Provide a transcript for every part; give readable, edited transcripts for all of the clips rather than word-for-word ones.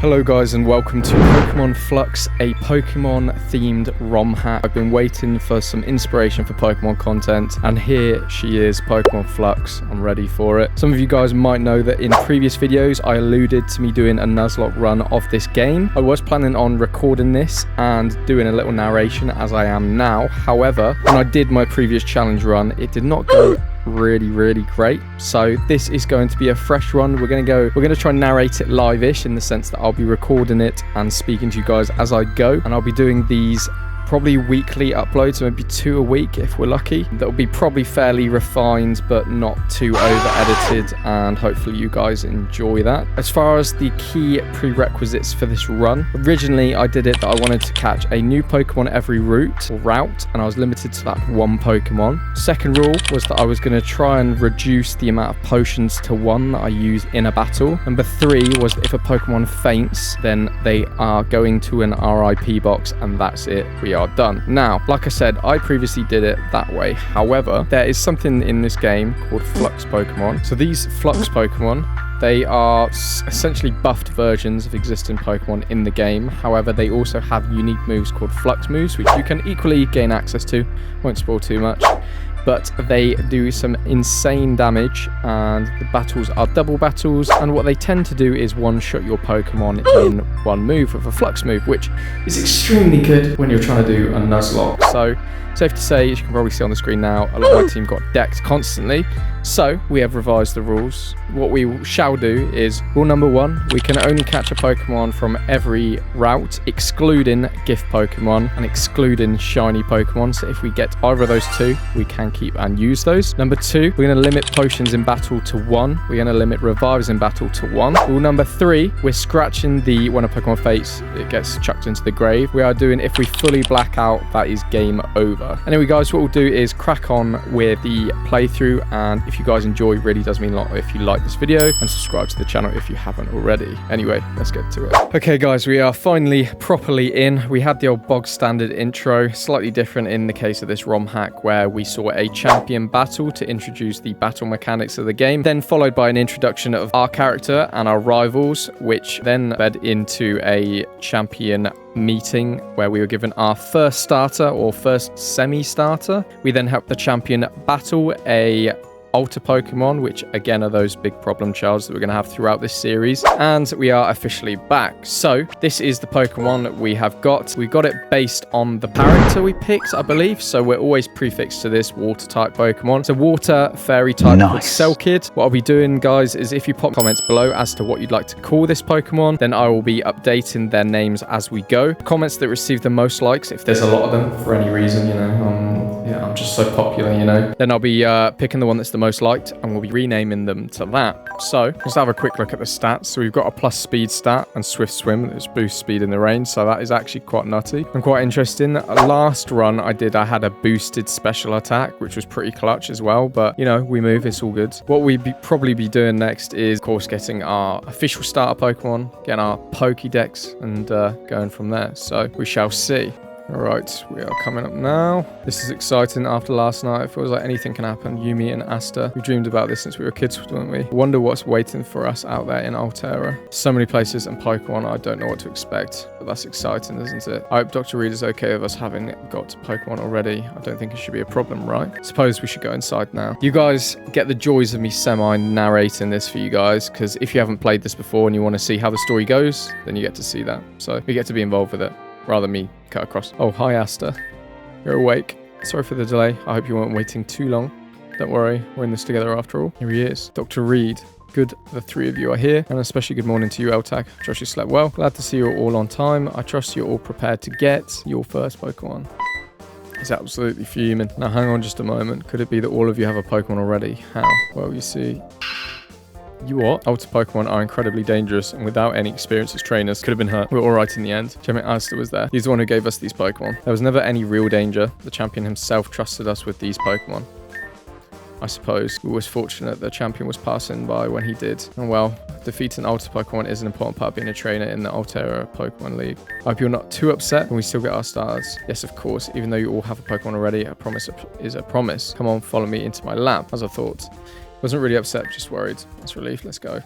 Hello guys and welcome to Pokemon Flux, a Pokemon themed ROM hack. I've been waiting for some inspiration for Pokemon content and here she is, Pokemon Flux. I'm ready for it. Some of you guys might know that in previous videos I alluded to me doing a Nuzlocke run of this game. I was planning on recording this and doing a little narration as I am now. However, when I did my previous challenge run, it did not go really great. So this is going to be a fresh run. We're going to try and narrate it live-ish in the sense that I'll be recording it and speaking to you guys as I go, and I'll be doing these probably weekly uploads, maybe 2 a week if we're lucky. That'll be probably fairly refined but not too over edited, and hopefully you guys enjoy that. As far as the key prerequisites for this run, originally I did it that I wanted to catch a new Pokemon every route, and I was limited to that one Pokemon. Second rule was that I was going to try and reduce the amount of potions to 1 that I use in a battle. Number 3 was that if a Pokemon faints, then they are going to an RIP box, and that's it. We are done. Now, like I said, I previously did it that way. However, there is something in this game called Flux Pokemon. So these Flux Pokemon, they are essentially buffed versions of existing Pokemon in the game. However, they also have unique moves called Flux moves, which you can equally gain access to. Won't spoil too much. But they do some insane damage, and the battles are double battles, and what they tend to do is one-shot your Pokemon in one move with a Flux move, which is extremely good when you're trying to do a Nuzlocke. So, safe to say, as you can probably see on the screen now, a lot of my team got decked constantly. So, we have revised the rules. What we shall do is, rule number 1, we can only catch a Pokemon from every route, excluding gift Pokemon and excluding shiny Pokemon. So if we get either of those 2, we can keep and use those. Number 2, we're going to limit potions in battle to 1. We're going to limit revives in battle to 1. Rule number 3, we're scratching the, when a Pokemon faints, it gets chucked into the grave. We are doing, if we fully black out, that is game over. Anyway guys, what we'll do is crack on with the playthrough, and if you guys enjoy, it really does mean a lot if you like this video, and subscribe to the channel if you haven't already. Anyway, let's get to it. Okay guys, we are finally properly in. We had the old bog standard intro, slightly different in the case of this ROM hack, where we saw a champion battle to introduce the battle mechanics of the game, then followed by an introduction of our character and our rivals, which then led into a champion meeting where we were given our first starter or first semi-starter. We then helped the champion battle a altar Pokemon, which again are those big problem childs that we're going to have throughout this series, and we are officially back. So this is the Pokemon that we have got. We got it based on the character we picked, I believe, so we're always prefixed to this water type Pokemon. So water fairy type called Selkid. What I'll be doing guys is, if you pop comments below as to what you'd like to call this Pokemon, then I will be updating their names as we go. Comments that receive the most likes, if there's a lot of them for any reason, you know, yeah, I'm just so popular, you know, then I'll be picking the one that's the most liked, and we'll be renaming them to that. So let's have a quick look at the stats. So we've got a plus speed stat and swift swim, which boosts speed in the rain, so that is actually quite nutty and quite interesting. Last run I had a boosted special attack, which was pretty clutch as well, but you know, we move, it's all good. What we probably be doing next is of course getting our official starter Pokemon, getting our Pokédex, and going from there, so we shall see. Alright, we are coming up now. This is exciting. After last night, it feels like anything can happen. Yumi and Asta, we dreamed about this since we were kids, didn't we? Wonder what's waiting for us out there in Altera. So many places and Pokemon, I don't know what to expect. But that's exciting, isn't it? I hope Dr. Reed is okay with us having got Pokemon already. I don't think it should be a problem, right? Suppose we should go inside now. You guys get the joys of me semi-narrating this for you guys, because if you haven't played this before and you want to see how the story goes, then you get to see that. So you get to be involved with it, rather than me cut across. Oh, hi Asta. You're awake. Sorry for the delay. I hope you weren't waiting too long. Don't worry, we're in this together after all. Here he is, Dr. Reed. Good the 3 of you are here, and especially good morning to you, Eltag. Trust you slept well. Glad to see you're all on time. I trust you're all prepared to get your first Pokemon. He's absolutely fuming. Now hang on just a moment. Could it be that all of you have a Pokemon already? How? Well, you see, you what? Altar Pokemon are incredibly dangerous, and without any experience as trainers, could have been hurt. We were alright in the end. Champion Asta was there. He's the one who gave us these Pokemon. There was never any real danger. The champion himself trusted us with these Pokemon. I suppose. We were fortunate the champion was passing by when he did. And well, defeating Altar Pokemon is an important part of being a trainer in the Altera Pokemon League. I hope you're not too upset when we still get our stars. Yes, of course, even though you all have a Pokemon already, a promise is a promise. Come on, follow me into my lab, as I thought. Wasn't really upset, just worried. That's relief, let's go.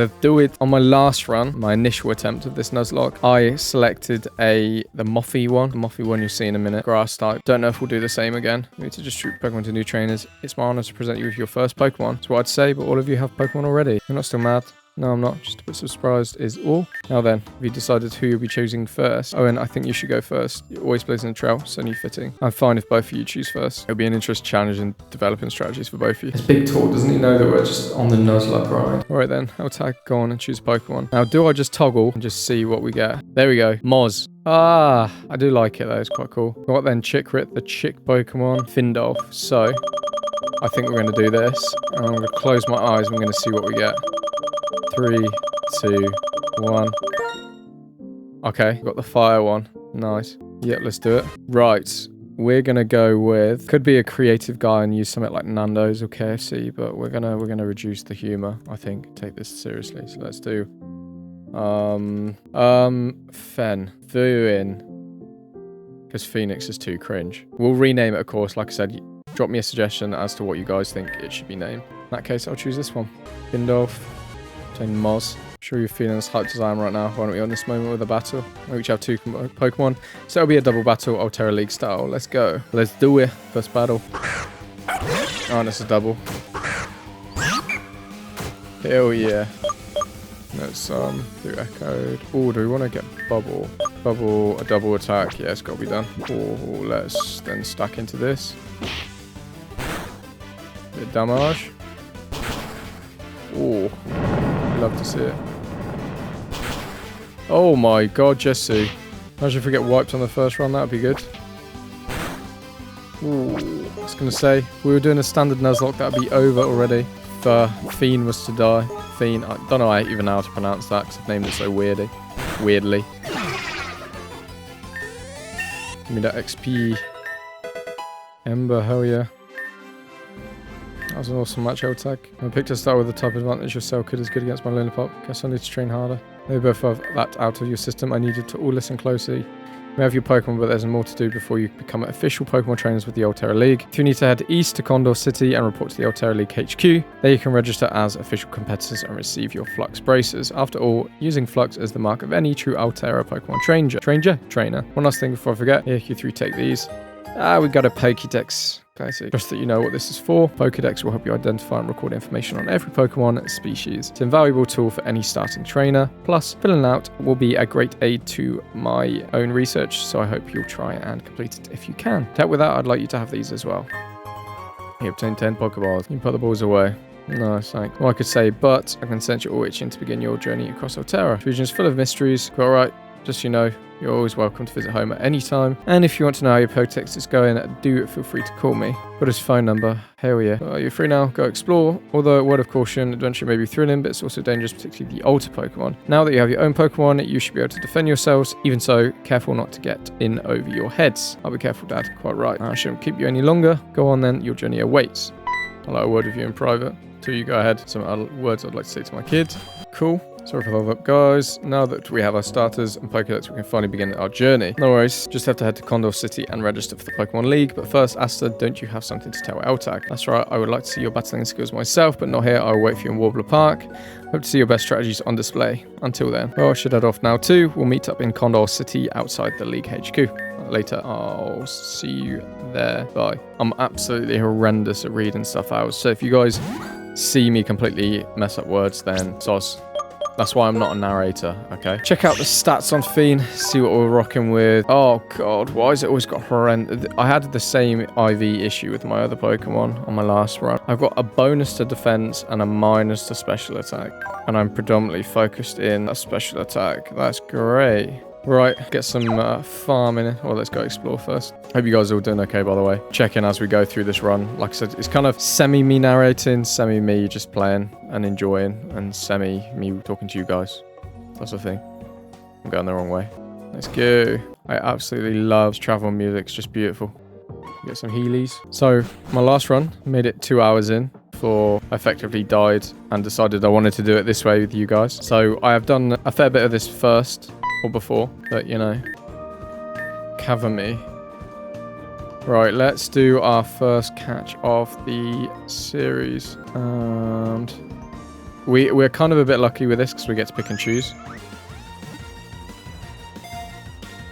Let's do it. On my last run, my initial attempt of this Nuzlocke, I selected the Moffy one. The Moffy one you'll see in a minute. Grass type. Don't know if we'll do the same again. We need to just shoot Pokemon to new trainers. It's my honor to present you with your first Pokemon. That's what I'd say, but all of you have Pokemon already. You're not still mad? No, I'm not. Just a bit surprised is all. Now then, have you decided who you'll be choosing first? Owen, I think you should go first. You're always blazing the trail, so new fitting. I'm fine if both of you choose first. It'll be an interesting challenge in developing strategies for both of you. It's big talk, doesn't he know that we're just on the Nuzlocke ride? Alright then, I'll go on and choose Pokemon. Now, do I just toggle and just see what we get? There we go. Moz. Ah, I do like it though. It's quite cool. What then? Chickrit, the chick Pokemon. Findolf. So, I think we're going to do this. And I'm going to close my eyes and we're going to see what we get. 3, 2, 1. Okay, got the fire one. Nice. Yep, let's do it. Right, we're gonna go with, could be a creative guy and use something like Nando's or KFC, but we're gonna reduce the humor. I think take this seriously. So let's do Fen Vuin, because Phoenix is too cringe. We'll rename it, of course. Like I said, drop me a suggestion as to what you guys think it should be named. In that case, I'll choose this one. Findolf. Moz. I'm sure you're feeling as hyped as I am right now. Why don't we on this moment with a battle? We each have 2 Pokemon. So it'll be a double battle, Altera League style. Let's go. Let's do it. First battle. Oh, and it's a double. Hell yeah. Let's do Echoed. Oh, do we want to get Bubble? Bubble, a double attack. Yeah, it's got to be done. Oh, let's then stack into this. Bit damage. Oh. Love to see it. Oh my god, Jesse. Imagine if we get wiped on the first run, that would be good. Ooh, I was going to say, if we were doing a standard Nuzlocke, that would be over already. If Fiend was to die. Fiend, I don't know even how to pronounce that because I've named it so weirdly. Give me that XP. Ember, hell yeah. That was an awesome match, Eltag. I picked to start with the type advantage your cell kid is good against my Lollipop. Guess I need to train harder. They both have that out of your system. I need you to all listen closely. You may have your Pokemon, but there's more to do before you become official Pokemon trainers with the Altera League. If you need to head east to Condor City and report to the Altera League HQ, there you can register as official competitors and receive your Flux braces. After all, using Flux is the mark of any true Altera Pokemon trainer. One last thing before I forget. Here, you 3 take these. We got a Pokédex. Okay, just that you know what this is for. Pokédex will help you identify and record information on every Pokemon species. It's an invaluable tool for any starting trainer. Plus, filling it out will be a great aid to my own research, so I hope you'll try and complete it if you can. To help with that, I'd like you to have these as well. You obtain 10 Pokeballs. You can put the balls away. Nice, thanks. Well, I could say, but I can sense you're all itching to begin your journey across Altera. The region is full of mysteries. Quite right. Just so you know, you're always welcome to visit home at any time. And if you want to know how your Pokédex is going, do feel free to call me. Got his phone number. Hell yeah. You're free now. Go explore. Although, a word of caution, adventure may be thrilling, but it's also dangerous, particularly the older Pokemon. Now that you have your own Pokemon, you should be able to defend yourselves. Even so, careful not to get in over your heads. I'll be careful, Dad. Quite right. I shouldn't keep you any longer. Go on then. Your journey awaits. I'll like a word with you in private. So you go ahead. Some other words I'd like to say to my kid. Cool. Sorry for the hold up, guys. Now that we have our starters and Pokédex, we can finally begin our journey. No worries, just have to head to Condor City and register for the Pokemon League. But first, Asta, don't you have something to tell Eltag? That's right, I would like to see your battling skills myself, but not here. I'll wait for you in Warbler Park. Hope to see your best strategies on display. Until then, well, I should head off now too. We'll meet up in Condor City outside the League HQ. Later, I'll see you there. Bye. I'm absolutely horrendous at reading stuff out, so if you guys see me completely mess up words, then soz. That's why I'm not a narrator, okay? Check out the stats on Fiend, see what we're rocking with. Oh god, why has it always got horrendous? I had the same IV issue with my other Pokemon on my last run. I've got a bonus to defense and a minus to special attack. And I'm predominantly focused in a special attack. That's great. Right, get some farming. Well, let's go explore first. Hope you guys are all doing okay, by the way. Check in as we go through this run. Like I said, it's kind of semi-me narrating, semi-me just playing and enjoying, and semi-me talking to you guys. That's the thing. I'm going the wrong way. Let's go. I absolutely love travel music. It's just beautiful. Get some Heelys. So, my last run, made it 2 hours in before I effectively died and decided I wanted to do it this way with you guys. So, I have done a fair bit of this first. Or before, but you know, cover me. Right, let's do our first catch of the series. And We're kind of a bit lucky with this because we get to pick and choose.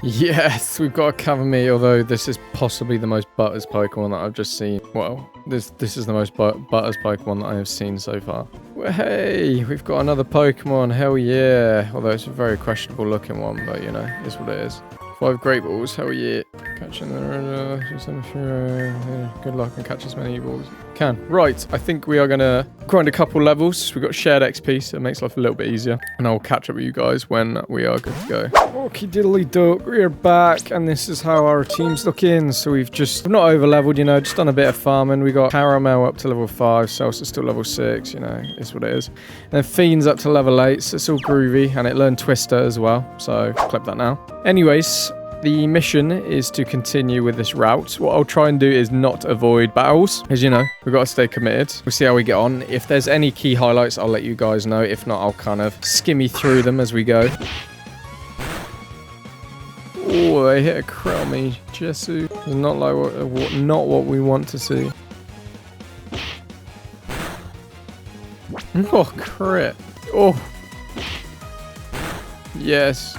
Yes, we've got a Cavamee, although this is possibly the most Butters Pokemon that I've just seen. Well, this is the most Butters Pokemon that I have seen so far. Well, hey, we've got another Pokemon, hell yeah. Although it's a very questionable looking one, but you know, it's what it is. 5 Great Balls, hell yeah. Catching the... good luck and catch as many balls as you can. Right, I think we are going to grind a couple levels. We've got shared XP, so it makes life a little bit easier. And I'll catch up with you guys when we are good to go. Okie diddly duck, we're back. And this is how our team's looking. So we've not over leveled, you know, just done a bit of farming. We got Caramel up to level 5, Celsa still level 6, you know, it's what it is. And then Fiend's up to level 8, so it's all groovy. And it learned Twister as well, so clip that now. Anyways, the mission is to continue with this route. What I'll try and do is not avoid battles, as you know, we've got to stay committed. We'll see how we get on. If there's any key highlights, I'll let you guys know. If not, I'll kind of skimmy through them as we go. Oh, they hit a Crowmy Jesu. It's not like what we want to see. Oh, crit. Oh. Yes.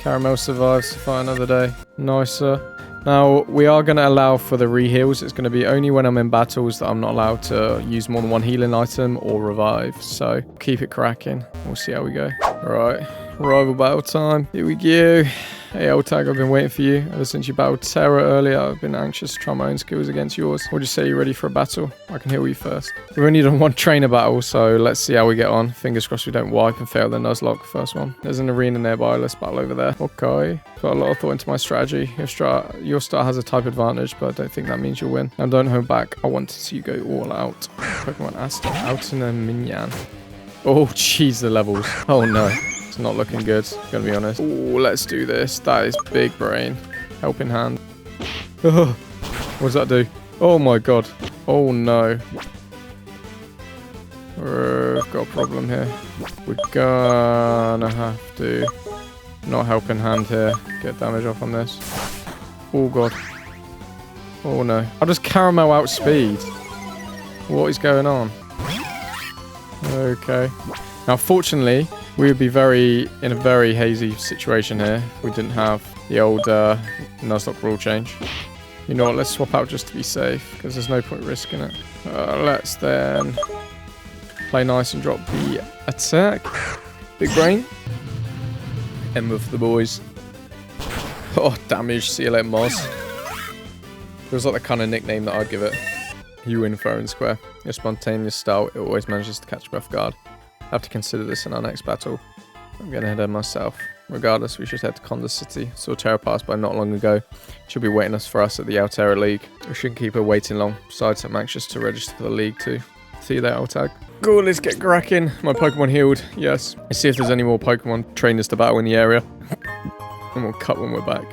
Caramel survives to fight another day. Nicer. Now, we are going to allow for the re-heals. It's going to be only when I'm in battles that I'm not allowed to use more than one healing item or revive. So, keep it cracking. We'll see how we go. Alright, rival battle time. Here we go. Hey, old tag, I've been waiting for you. Ever since you battled Terra earlier, I've been anxious to try my own skills against yours. Would you say you're ready for a battle? I can heal you first. We've only done one trainer battle, so let's see how we get on. Fingers crossed we don't wipe and fail the Nuzlocke first one. There's an arena nearby. Let's battle over there. Okay. Put a lot of thought into my strategy. Your start has a type advantage, but I don't think that means you'll win. Now don't hold back. I want to see you go all out. Pokemon Asta out in a Minion. Oh, jeez, the levels. Oh, no. Not looking good, gonna be honest. Oh, let's do this. That is big brain. Helping hand. Oh, what does that do? Oh my god. Oh no. We've got a problem here. We're gonna have to not helping hand here. Get damage off on this. Oh god. Oh no. I'll just Caramel outspeed. What is going on? Okay. Now, fortunately, we would be in a very hazy situation here if we didn't have the old Nuzlocke rule change. You know what, let's swap out just to be safe, because there's no point risking it. Let's then play nice and drop the attack. Big brain. End with the boys. Oh, damage, see you later, Moz. Feels like the kind of nickname that I'd give it. You win fair and square. Your spontaneous style, it always manages to catch me off guard. I have to consider this in our next battle. I'm getting ahead of myself. Regardless, we should head to Conda City. Saw Terra pass by not long ago. She'll be waiting for us at the Altera League. We shouldn't keep her waiting long. Besides, I'm anxious to register for the league too. See you there, old tag. Cool, let's get cracking. My Pokemon healed. Yes. Let's see if there's any more Pokemon trainers to battle in the area. And we'll cut when we're back.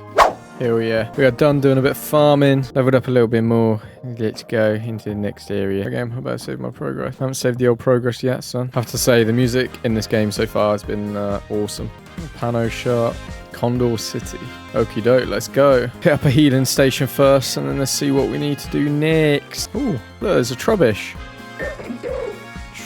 Here we are. We are done doing a bit of farming. Leveled up a little bit more. Let's go into the next area. Again, I better save my progress. I haven't saved the old progress yet, son. I have to say, the music in this game so far has been awesome. Pano Shot, Condor City. Okie doke, let's go. Hit up a healing station first, and then let's see what we need to do next. Ooh, look, there's a Trubbish.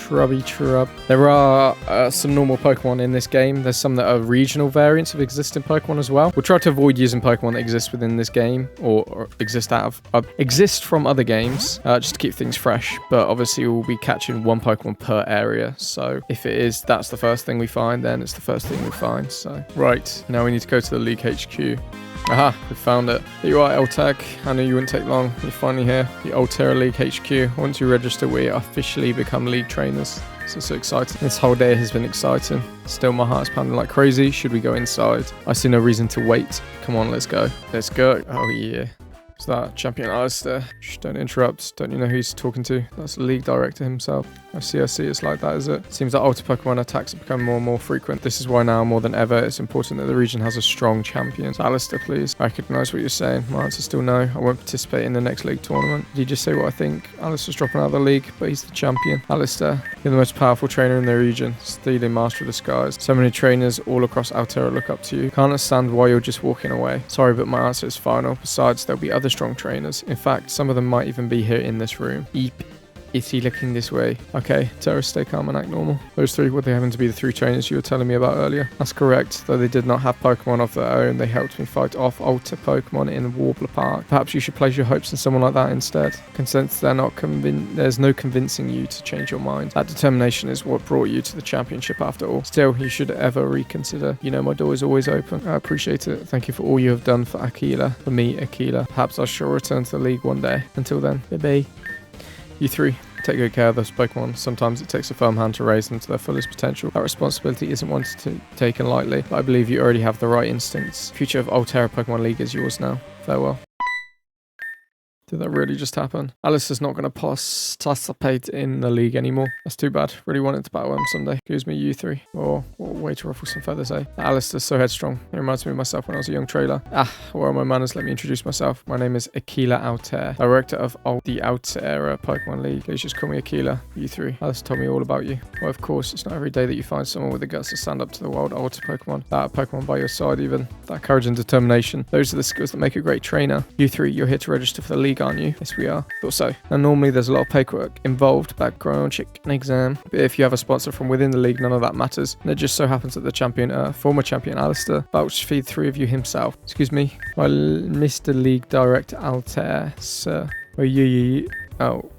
Trub. There are some normal Pokemon in this game. There's some that are regional variants of existing Pokemon as well. We'll try to avoid using Pokemon that exist within this game or exist from other games, just to keep things fresh. But obviously we'll be catching one Pokemon per area. So if that's the first thing we find, then it's the first thing we find. So right, now we need to go to the League HQ. Aha, we found it. Here you are, L-Tag. I knew you wouldn't take long. You're finally here. The Altera League HQ. Once you register, we officially become league trainers. So exciting. This whole day has been exciting. Still, my heart's pounding like crazy. Should we go inside? I see no reason to wait. Come on, let's go. Let's go. Oh, yeah. Is that Champion Alistair? Shh, don't interrupt. Don't you know who he's talking to? That's the league director himself. I see. It's like that, is it? Seems that Ultra Pokemon attacks have become more and more frequent. This is why now, more than ever, it's important that the region has a strong champion. So Alistair, please. I recognise what you're saying. My answer's still no. I won't participate in the next league tournament. Did you just say what I think? Alistair's dropping out of the league, but he's the champion. Alistair, you're the most powerful trainer in the region. Stealing Master of the Skies. So many trainers all across Altera look up to you. Can't understand why you're just walking away. Sorry, but my answer is final. Besides, there'll be other strong trainers. In fact, some of them might even be here in this room. Eep. Is he looking this way? Okay, Terrace, stay calm and act normal. Those three, would they happen to be the three trainers you were telling me about earlier? That's correct. Though they did not have Pokemon of their own, they helped me fight off Alter Pokemon in Warbler Park. Perhaps you should place your hopes in someone like that instead. Consent, there's no convincing you to change your mind. That determination is what brought you to the championship after all. Still, you should ever reconsider. You know my door is always open. I appreciate it. Thank you for all you have done for Aquila. For me, Aquila. Perhaps I shall return to the league one day. Until then, bye-bye. You three, take good care of those Pokemon. Sometimes it takes a firm hand to raise them to their fullest potential. That responsibility isn't one to be taken lightly, but I believe you already have the right instincts. The future of Altera Pokemon League is yours now. Farewell. Did that really just happen? Alistair's not going to participate in the league anymore. That's too bad. Really wanted to battle him someday. Excuse me, you three. Oh, what a way to ruffle some feathers, eh? Alistair's so headstrong. He reminds me of myself when I was a young trailer. Where are my manners? Let me introduce myself. My name is Aquila Altair, director of the Altera Pokemon League. Please just call me Aquila. You three. Alistair told me all about you. Well, of course, it's not every day that you find someone with the guts to stand up to the wild Alter Pokemon. That Pokemon by your side, even. That courage and determination. Those are the skills that make a great trainer. You three, you're here to register for the league, aren't you? Yes, we are. Thought so. And normally there's a lot of paperwork involved, background check, an exam. But if you have a sponsor from within the league, none of that matters. And it just so happens that the former champion Alistair, vouched for the three of you himself. Excuse me, my Mr. League Director Altair, sir. Oh.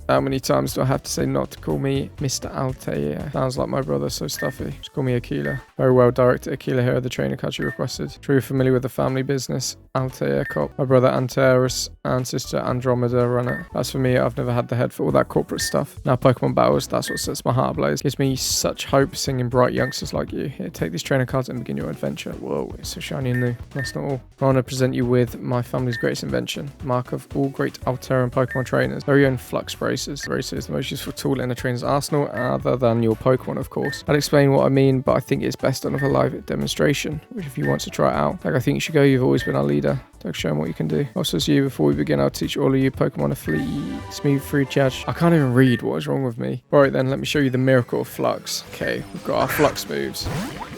How many times do I have to say not to call me Mr. Altair? Sounds like my brother, so stuffy. Just call me Aquila. Very well, Director Aquila here, the trainer card you requested. Sure you're familiar with the family business, Altair Cop. My brother Antares and sister Andromeda run it. As for me, I've never had the head for all that corporate stuff. Now Pokemon battles, that's what sets my heart ablaze. Gives me such hope seeing bright youngsters like you. Here, take these trainer cards and begin your adventure. Whoa, it's so shiny and new. That's not all. I want to present you with my family's greatest invention, mark of all great Altera and Pokemon trainers. Very own Flux braces. Bracer is the most useful tool in a trainer's arsenal, other than your Pokemon, of course. I'll explain what I mean, but I think it's best done with a live demonstration, which if you want to try it out. Like I think you should go, you've always been our leader. Don't show them what you can do. Also, as you, before we begin, I'll teach all of you Pokemon a smooth free charge. I can't even read. What is wrong with me? Alright then, let me show you the miracle of Flux. Okay, we've got our Flux moves.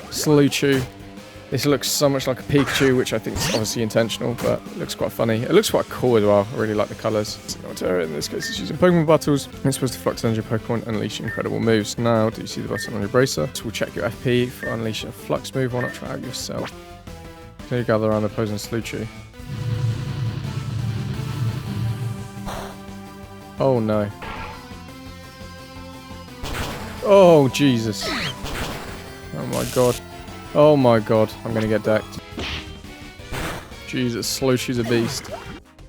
Slowchew. This looks so much like a Pikachu, which I think is obviously intentional, but it looks quite funny. It looks quite cool as well. I really like the colours. In this case, it's using Pokemon battles. It's supposed to Flux energy Pokemon, unleash incredible moves. Now, do you see the button on your bracer? So we'll check your FP for unleash a Flux move. Why not try out yourself? Can you gather around opposing Slowchew? Oh no. Oh Jesus. Oh my god. Oh my god, I'm gonna get decked. Jesus, Slowchew's a beast.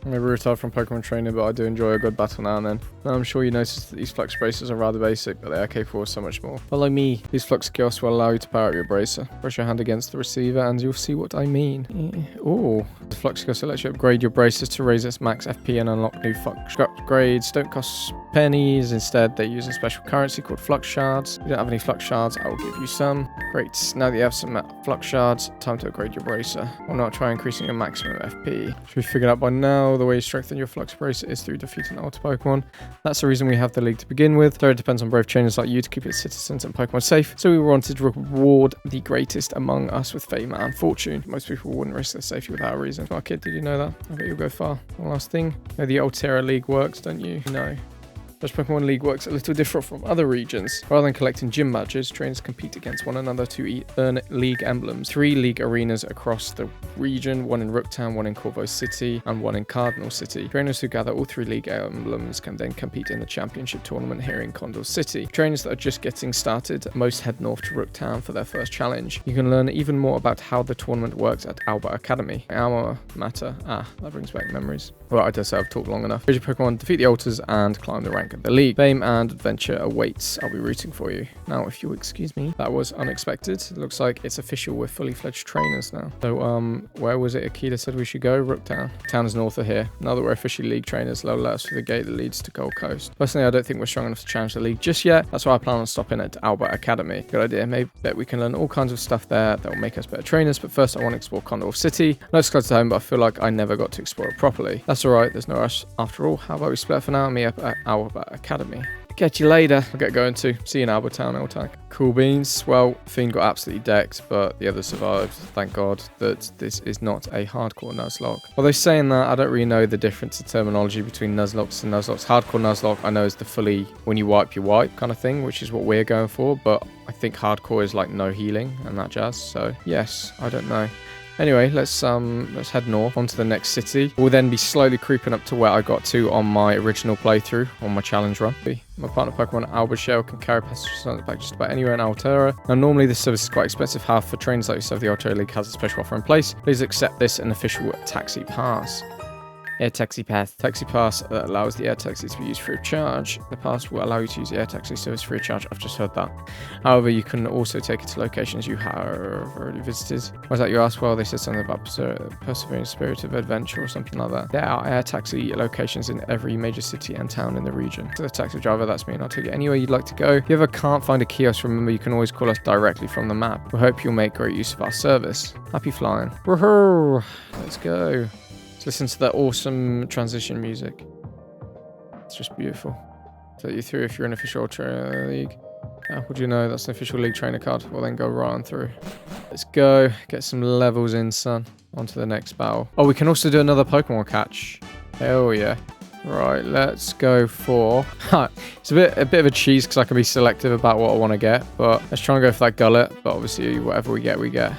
I'm maybe retired from Pokemon training, but I do enjoy a good battle now and then. Now I'm sure you noticed that these Flux bracers are rather basic, but they are capable of so much more. Follow me. These Flux kiosks will allow you to power up your bracer. Press your hand against the receiver and you'll see what I mean. Oh, the Flux kiosk lets you upgrade your bracers to raise its max FP and unlock new Flux upgrades. Don't cost pennies. Instead, they use a special currency called Flux shards. If you don't have any Flux shards, I will give you some. Great. Now that you have some Flux shards, time to upgrade your bracer. Why not try increasing your maximum FP? Should we figure out by now the way you strengthen your Flux bracer is through defeating Alter Pokemon. That's the reason we have the league to begin with. So it depends on brave trainers like you to keep its citizens and Pokemon safe. So we wanted to reward the greatest among us with fame and fortune. Most people wouldn't risk their safety without a reason. Smart kid, did you know that? I bet you'll go far. One last thing. You know the Altera League works, don't you? No. Dutch Pokemon League works a little different from other regions. Rather than collecting gym badges, trainers compete against one another to earn league emblems. 3 league arenas across the region, one in Rooktown, one in Corvo City, and one in Cardinal City. Trainers who gather all 3 league emblems can then compete in the championship tournament here in Condor City. Trainers that are just getting started, most head north to Rooktown for their first challenge. You can learn even more about how the tournament works at Albert Academy. Alma Mater. That brings back memories. Well, I dare say I've talked long enough. Raise your Pokemon, defeat the Alters, and climb the rank of the league. Fame and adventure awaits. I'll be rooting for you. Now, if you'll excuse me, that was unexpected. It looks like it's official. We're fully fledged trainers now. So, where was it Akita said we should go? Rooktown. Town is north of here. Now that we're officially league trainers, they'll let us through the gate that leads to Gold Coast. Personally, I don't think we're strong enough to challenge the league just yet. That's why I plan on stopping at Albert Academy. Good idea. Maybe bet we can learn all kinds of stuff there that will make us better trainers. But first, I want to explore Condor City. I know it's close to home, but I feel like I never got to explore it properly. That's alright. There's no rush. After all, how about we split for now and meet up at Albert Academy? Catch you later. I'll get going too. See you in Albertown, L-Tag. Cool beans. Well, Fiend got absolutely decked, but the others survived. Thank God that this is not a hardcore Nuzlocke. Although saying that, I don't really know the difference in terminology between Nuzlockes and Nuzlockes. Hardcore Nuzlocke, I know, is the fully, when you wipe, you wipe kind of thing, which is what we're going for, but I think hardcore is like no healing and that jazz, so yes, I don't know. Anyway, let's head north onto the next city. We'll then be slowly creeping up to where I got to on my original playthrough, on my challenge run. My partner Pokemon Albershell can carry passengers back just about anywhere in Altera. Now, normally this service is quite expensive. However, for trainers like yourself, the Altera League has a special offer in place. Please accept this an official taxi pass. Air taxi pass. Taxi pass that allows the air taxi to be used free of charge. The pass will allow you to use the air taxi service free of charge. I've just heard that. However, you can also take it to locations you have already visited. Why is that, you ask? Well, they said something about persevering spirit of adventure or something like that. There are air taxi locations in every major city and town in the region. To the taxi driver, that's me, and I'll take you anywhere you'd like to go. If you ever can't find a kiosk, remember you can always call us directly from the map. We hope you'll make great use of our service. Happy flying. Woohoo! Let's go. Listen to that awesome transition music. It's just beautiful. Take you through if you're an official trainer league. How would you know that's an official league trainer card? Well, then go right on through. Let's go. Get some levels in, son. On to the next battle. Oh, we can also do another Pokemon catch. Hell yeah. Right, let's go for... It's a bit of a cheese because I can be selective about what I want to get. But let's try and go for that gullet. But obviously, whatever we get, we get.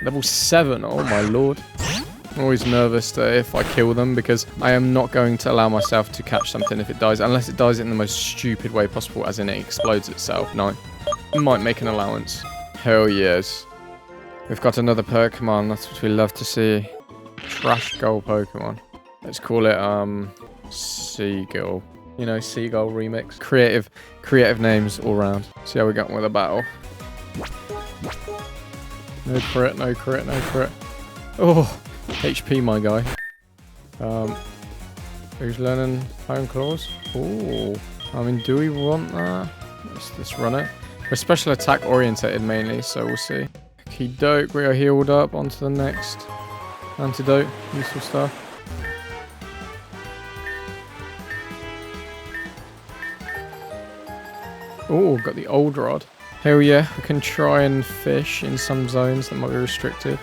Level 7. Oh, my lord. I'm always nervous that if I kill them, because I am not going to allow myself to catch something if it dies, unless it dies in the most stupid way possible, as in it explodes itself. No, I might make an allowance. Hell yes. We've got another Pokemon. That's what we love to see. Trash Gold Pokemon. Let's call it Seagull. You know, Seagull remix. Creative names all round. See how we got with a battle. No crit, no crit, no crit. Oh. HP, my guy. Who's learning Iron Claws? Oh, I mean, do we want that? Let's run it. We're special attack orientated mainly, so we'll see. Okie doke, we are healed up. On to the next antidote. Useful stuff. Oh, got the old rod. Hell yeah, we can try and fish in some zones that might be restricted.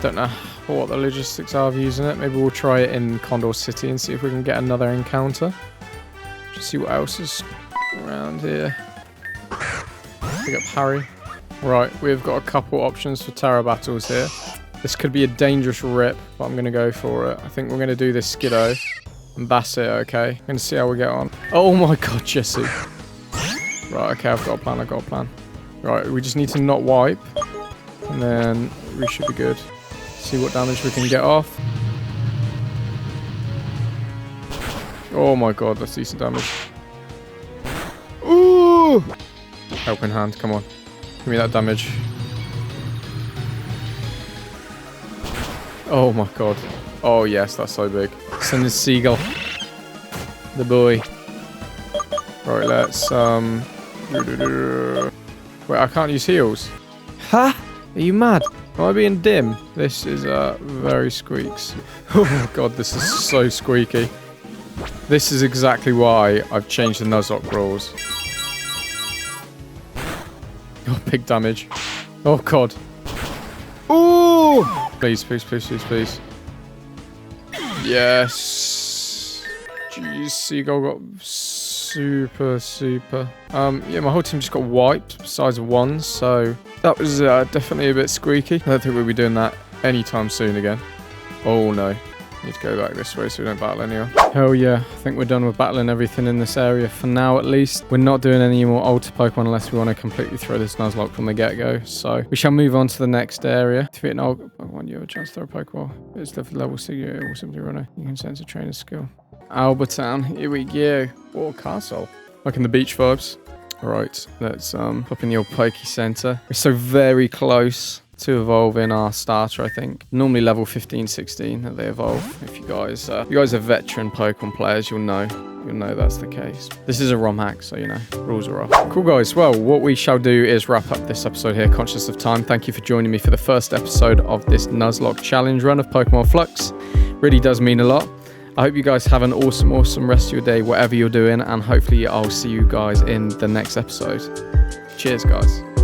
Don't know what the logistics are of using it. Maybe we'll try it in Condor City and see if we can get another encounter. Just see what else is around here. Pick up Harry. Right, we've got a couple options for Terra battles here. This could be a dangerous rip, but I'm going to go for it. I think we're going to do this Skiddo and Bassett, okay? I'm going to see how we get on. Oh my god, Jesse. Right, okay, I've got a plan, I've got a plan. Right, we just need to not wipe. And then we should be good. See what damage we can get off. Oh my god, that's decent damage. Ooh! Helping hand, come on. Give me that damage. Oh my god. Oh yes, that's so big. Send this Seagull. The boy. Right, let's wait, I can't use heals. Huh? Are you mad? Am I being dim? This is very squeaks. Oh my god, this is so squeaky. This is exactly why I've changed the Nuzlocke rules. Oh, big damage. Oh god. Ooh! Please, please, please, please, please. Yes. Jeez, Seagull got super. Yeah, my whole team just got wiped besides one, so that was definitely a bit squeaky. I don't think we'll be doing that anytime soon again. Oh no. Need to go back this way so we don't battle anyone. Hell yeah, I think we're done with battling everything in this area for now at least. We're not doing any more Alter Pokemon unless we want to completely throw this Nuzlocke from the get-go. So we shall move on to the next area. Defeat an old Pokemon, you have a chance to throw a Pokeball. It's level 6, you will simply run it. You can sense a trainer's skill. Albertown, here we go. Oh, castle. Like in the beach vibes. Right, let's pop in the old Poke Center. We're so very close to evolving our starter, I think. Normally level 15, 16 that they evolve. If you guys are veteran Pokemon players, you'll know that's the case. This is a ROM hack, so you know, rules are off. Cool guys, well, what we shall do is wrap up this episode here, conscious of time. Thank you for joining me for the first episode of this Nuzlocke challenge run of Pokemon Flux. Really does mean a lot. I hope you guys have an awesome rest of your day, whatever you're doing, and hopefully I'll see you guys in the next episode. Cheers, guys.